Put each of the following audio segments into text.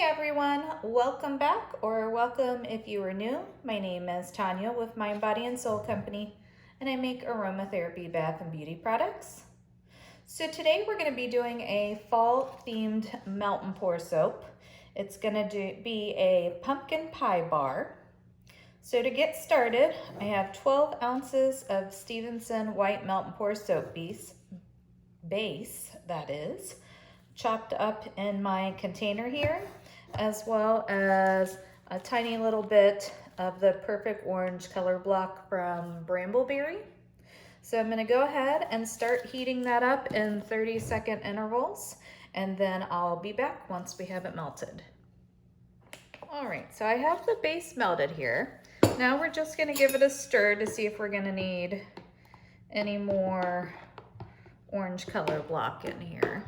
everyone, welcome back, or welcome if you are new. My name is Tanya with Mind, Body, and Soul Company, and I make aromatherapy bath and beauty products. So today we're going to be doing a fall themed melt and pour soap. It's going to be a pumpkin pie bar. So to get started, I have 12 ounces of Stevenson white melt and pour soap base, that is, chopped up in my container here, as well as a tiny little bit of the Perfect Orange color block from Brambleberry. So I'm going to go ahead and start heating that up in 30-second intervals, and then I'll be back once we have it melted. All right, so I have the base melted here. Now we're just going to give it a stir to see if we're going to need any more orange color block in here.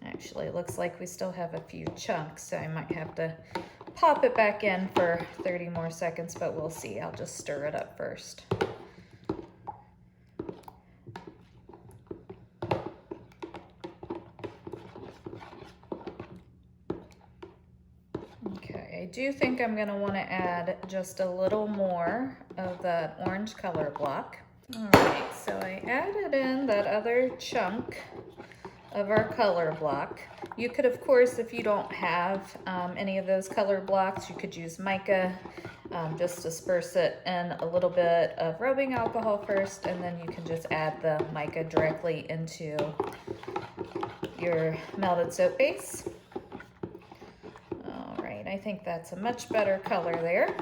Actually, it looks like we still have a few chunks, so I might have to pop it back in for 30 more seconds, but we'll see. I'll just stir it up first. Okay, I do think I'm going to want to add just a little more of that orange color block. All right, so I added in that other chunk of our color block. You could, of course, if you don't have any of those color blocks, you could use mica. Just disperse it in a little bit of rubbing alcohol first, and then you can just add the mica directly into your melted soap base. All right, I think that's a much better color there.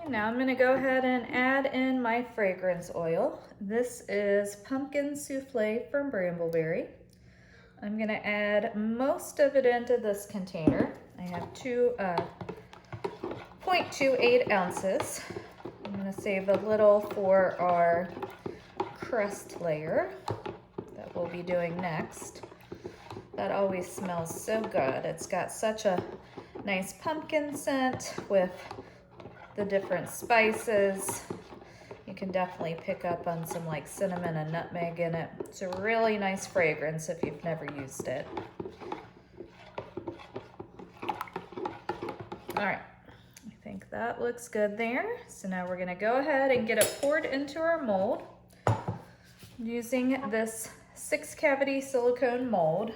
Now I'm going to go ahead and add in my fragrance oil. This is Pumpkin Souffle from Brambleberry. I'm going to add most of it into this container. I have 0.28 ounces. I'm going to save a little for our crust layer that we'll be doing next. That always smells so good. It's got such a nice pumpkin scent with the different spices. You can definitely pick up on some like cinnamon and nutmeg in it. It's a really nice fragrance if you've never used it. All right, I think that looks good there. So now we're gonna go ahead and get it poured into our mold using this 6-cavity silicone mold.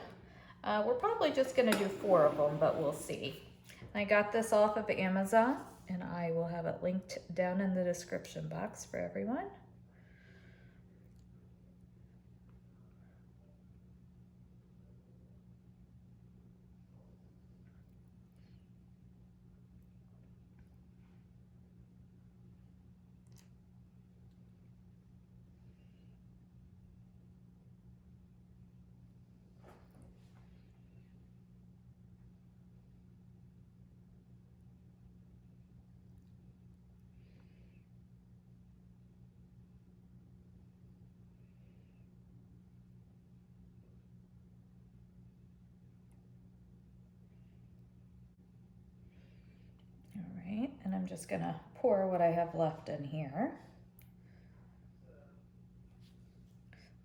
We're probably just gonna do 4 of them, but we'll see. I got this off of Amazon, and I will have it linked down in the description box for everyone. And I'm just gonna pour what I have left in here.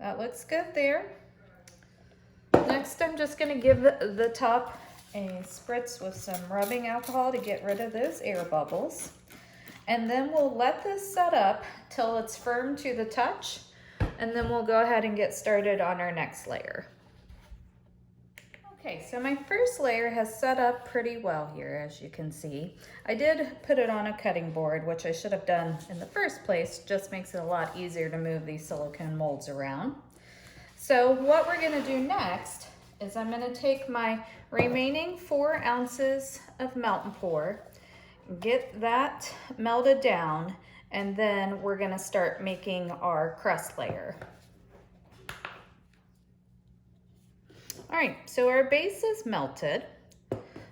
That looks good there. Next, I'm just gonna give the top a spritz with some rubbing alcohol to get rid of those air bubbles. And then we'll let this set up till it's firm to the touch, and then we'll go ahead and get started on our next layer. Okay, so my first layer has set up pretty well here, as you can see. I did put it on a cutting board, which I should have done in the first place. Just makes it a lot easier to move these silicone molds around. So what we're gonna do next is I'm gonna take my remaining 4 ounces of melt and pour, get that melted down, and then we're gonna start making our crust layer. All right, so our base is melted.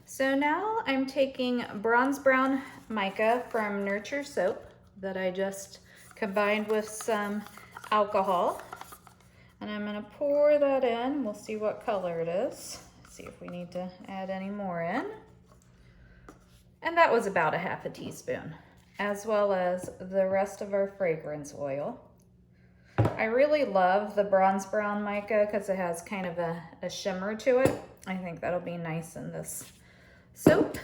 So now I'm taking bronze brown mica from Nurture Soap that I just combined with some alcohol. And I'm gonna pour that in. We'll see what color it is. See if we need to add any more in. And that was about a half a teaspoon. as well as the rest of our fragrance oil. I really love the bronze brown mica because it has kind of a shimmer to it. I think that'll be nice in this soap.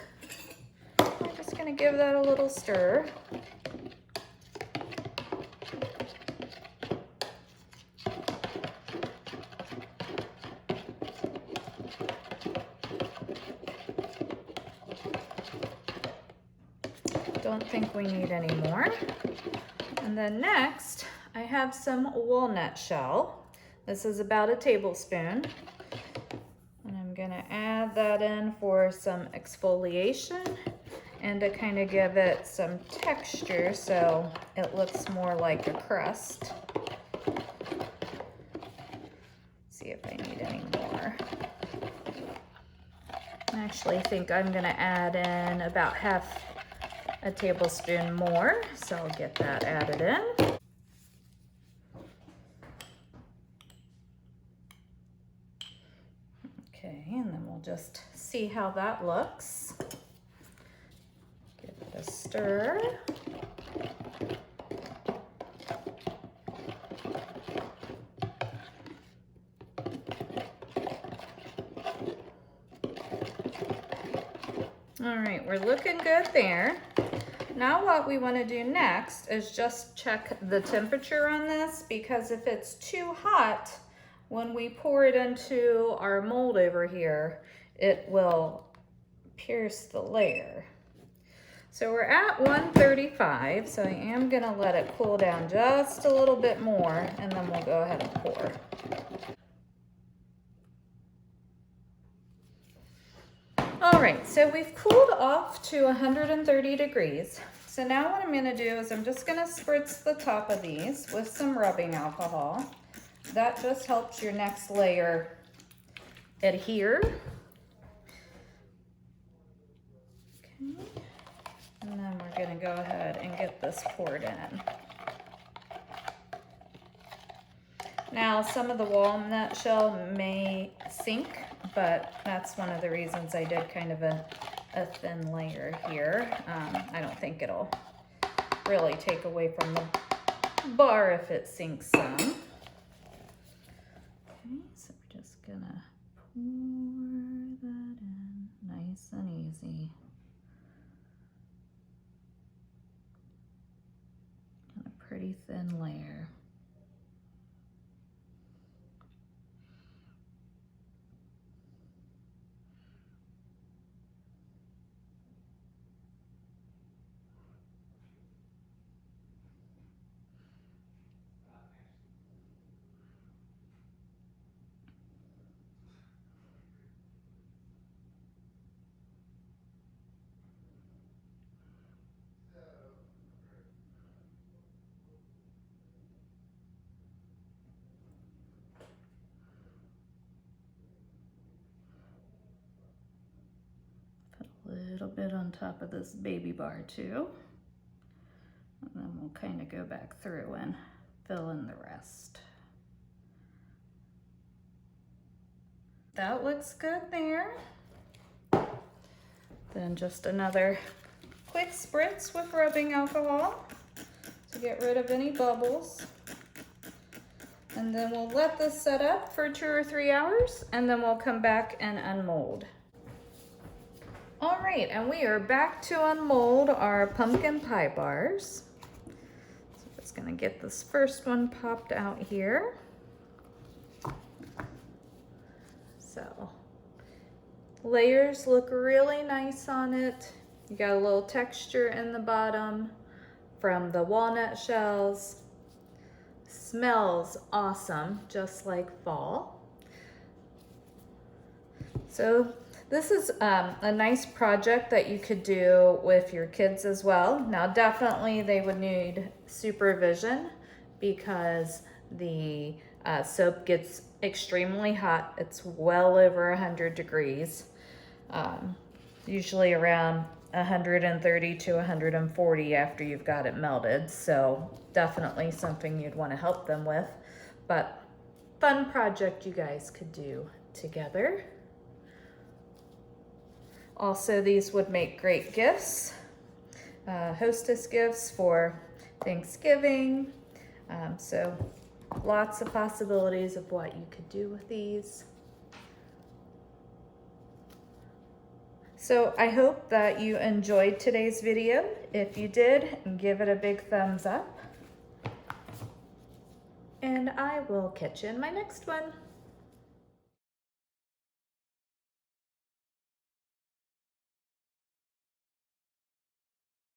We're just gonna give that a little stir. Don't think we need any more. And then next, I have some walnut shell. This is about a tablespoon. And I'm gonna add that in for some exfoliation and to kind of give it some texture so it looks more like a crust. See if I need any more. I actually think I'm gonna add in about half a tablespoon more, so I'll get that added in. Okay, and then we'll just see how that looks. Give it a stir. All right, we're looking good there. Now what we want to do next is just check the temperature on this, because if it's too hot, when we pour it into our mold over here, it will pierce the layer. So we're at 135, so I am going to let it cool down just a little bit more, and then we'll go ahead and pour. All right, so we've cooled off to 130 degrees. So now what I'm gonna do is I'm just gonna spritz the top of these with some rubbing alcohol. That just helps your next layer adhere. Okay. And then we're gonna go ahead and get this poured in. Now, some of the walnut shell may sink, but that's one of the reasons I did kind of a thin layer here. I don't think it'll really take away from the bar if it sinks some. Okay, so we're just gonna pour that in nice and easy. And a pretty thin layer. Little bit on top of this baby bar too. And then we'll kind of go back through and fill in the rest. That looks good there. Then just another quick spritz with rubbing alcohol to get rid of any bubbles. And then we'll let this set up for 2 or 3 hours, and then we'll come back and unmold. All right, and we are back to unmold our pumpkin pie bars. So I'm just gonna get this first one popped out here. So, layers look really nice on it. You got a little texture in the bottom from the walnut shells. Smells awesome, just like fall. So, this is a nice project that you could do with your kids as well. Now, definitely they would need supervision because the soap gets extremely hot. It's well over 100 degrees, usually around 130 to 140 after you've got it melted. So definitely something you'd want to help them with, but fun project you guys could do together. Also, these would make great gifts hostess gifts for Thanksgiving. So lots of possibilities of what you could do with these. So I hope that you enjoyed today's video. If you did, give it a big thumbs up. And I will catch you in my next one.